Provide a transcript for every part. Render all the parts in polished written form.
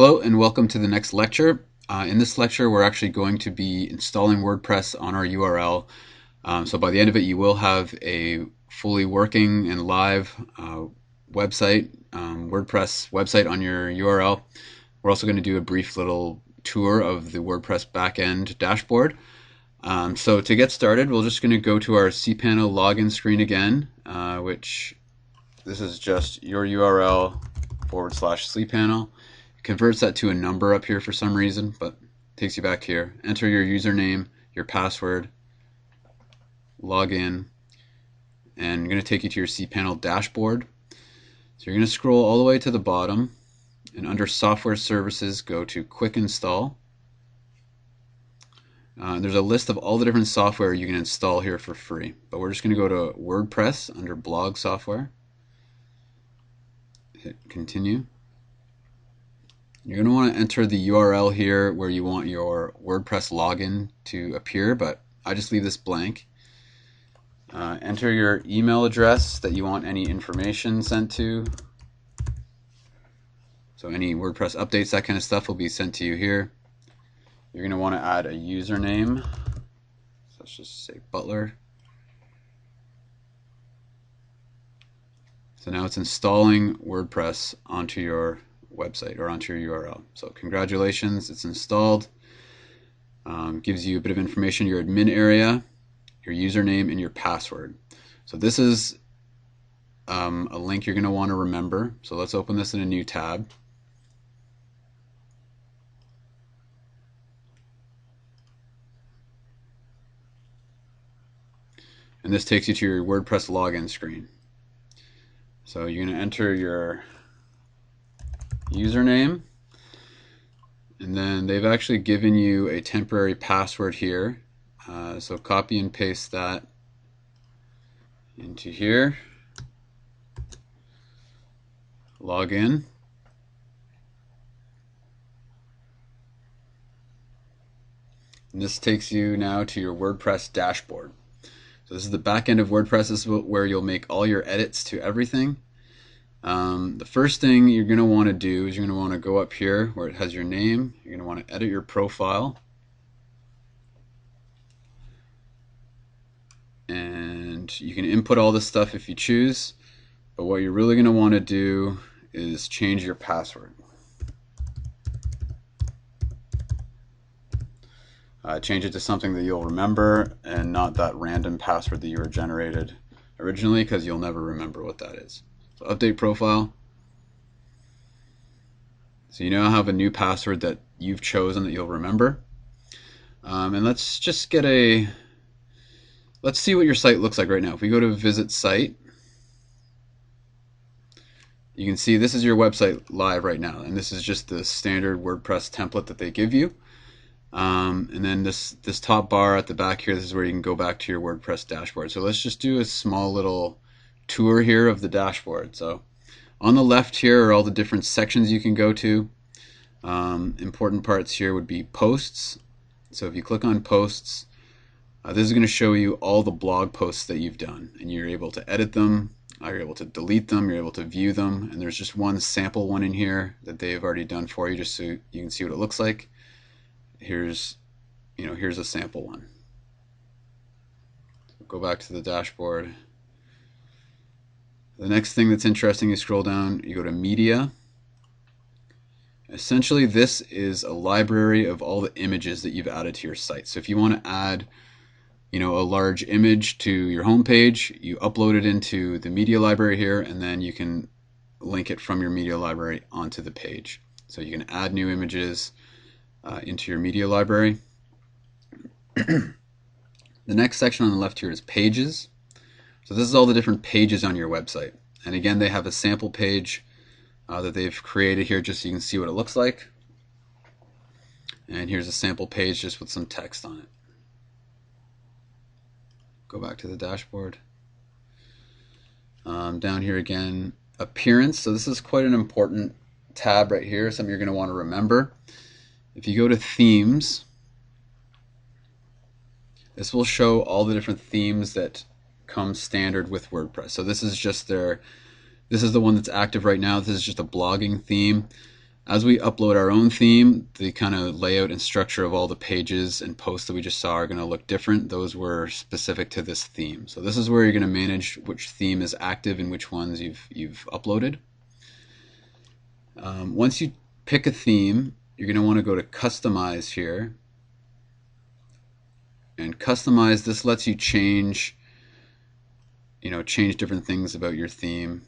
Hello and welcome to the next lecture. In this lecture we're actually going to be installing WordPress on our URL. So by the end of it you will have a fully working and live WordPress website on your URL. We're also going to do a brief little tour of the WordPress backend dashboard. So to get started, we're just going to go to our cPanel login screen again, which this is just your URL /cPanel. It converts that to a number up here for some reason, but takes you back here. Enter your username, your password, log in, and I'm going to take you to your cPanel dashboard. So you're going to scroll all the way to the bottom, and under Software Services, go to Quick Install. There's a list of all the different software you can install here for free, but we're just going to go to WordPress under Blog Software. Hit Continue. You're going to want to enter the URL here where you want your WordPress login to appear, but I just leave this blank. Enter your email address that you want any information sent to. So any WordPress updates, that kind of stuff will be sent to you here. You're going to want to add a username. So let's just say Butler. So now it's installing WordPress onto your website or onto your URL. So congratulations, it's installed. Gives you a bit of information, your admin area, your username, and your password. So this is a link you're going to want to remember. So let's open this in a new tab. And this takes you to your WordPress login screen. So you're going to enter your username, and then they've actually given you a temporary password here. So copy and paste that into here. Log in. And this takes you now to your WordPress dashboard. So this is the back end of WordPress. This is where you'll make all your edits to everything. The first thing you're going to want to do is you're going to want to go up here where it has your name. You're going to want to edit your profile. And you can input all this stuff if you choose. But what you're really going to want to do is change your password. Change it to something that you'll remember and not that random password that you were generated originally, because you'll never remember what that is. So update profile. So you now have a new password that you've chosen that you'll remember. And let's just get let's see what your site looks like right now. If we go to visit site, you can see this is your website live right now, and this is just the standard WordPress template that they give you. And then this top bar at the back here, this is where you can go back to your WordPress dashboard. So let's just do a small little tour here of the dashboard. So on the left here are all the different sections you can go to. Important parts here would be posts. So if you click on posts, this is going to show you all the blog posts that you've done, and you're able to edit them, you're able to delete them, you're able to view them, and there's just one sample one in here that they've already done for you just so you can see what it looks like. Here's a sample one. So go back to the dashboard. The next thing that's interesting, you scroll down, you go to media. Essentially, this is a library of all the images that you've added to your site. So if you want to add, a large image to your home page, you upload it into the media library here, and then you can link it from your media library onto the page. So you can add new images into your media library. The next section on the left here is pages. So this is all the different pages on your website. And again, they have a sample page that they've created here just so you can see what it looks like. And here's a sample page just with some text on it. Go back to the dashboard. Down here again, appearance. So this is quite an important tab right here, something you're going to want to remember. If you go to themes, this will show all the different themes that come standard with WordPress. So this is just this is the one that's active right now. This is just a blogging theme. As we upload our own theme, the kind of layout and structure of all the pages and posts that we just saw are going to look different. Those were specific to this theme. So this is where you're going to manage which theme is active and which ones you've uploaded. Once you pick a theme, you're going to want to go to Customize here. And Customize, this lets you change different things about your theme.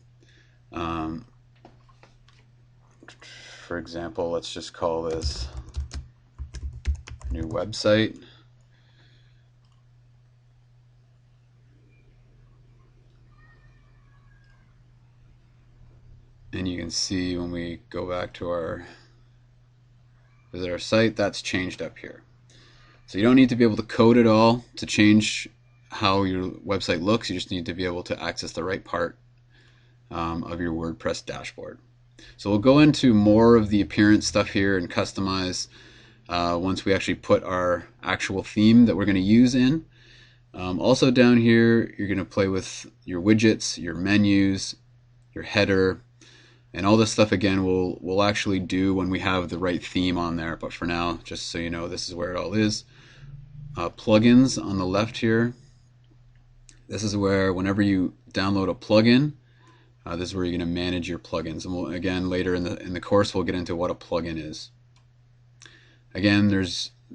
For example, let's just call this new website. And you can see when we go back to visit our site, that's changed up here. So you don't need to be able to code it all to change how your website looks. You just need to be able to access the right part of your WordPress dashboard. So we'll go into more of the appearance stuff here and customize once we actually put our actual theme that we're going to use in. Also down here, you're going to play with your widgets, your menus, your header, and all this stuff again we'll actually do when we have the right theme on there. But for now, just so you know, this is where it all is. Plugins on the left here. This is where whenever you download a plugin, this is where you're going to manage your plugins. And again, later in the course, we'll get into what a plugin is. Again,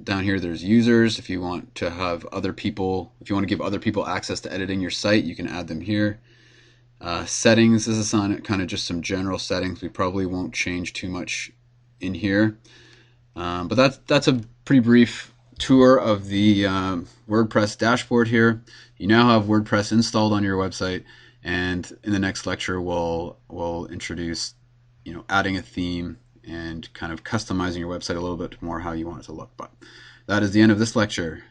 down here there's users. If you want to have other people, if you want to give other people access to editing your site, you can add them here. Settings, this is on kind of just some general settings. We probably won't change too much in here. But that's a pretty brief tour of the WordPress dashboard here. You now have WordPress installed on your website, and in the next lecture we'll introduce adding a theme and kind of customizing your website a little bit more how you want it to look. But that is the end of this lecture.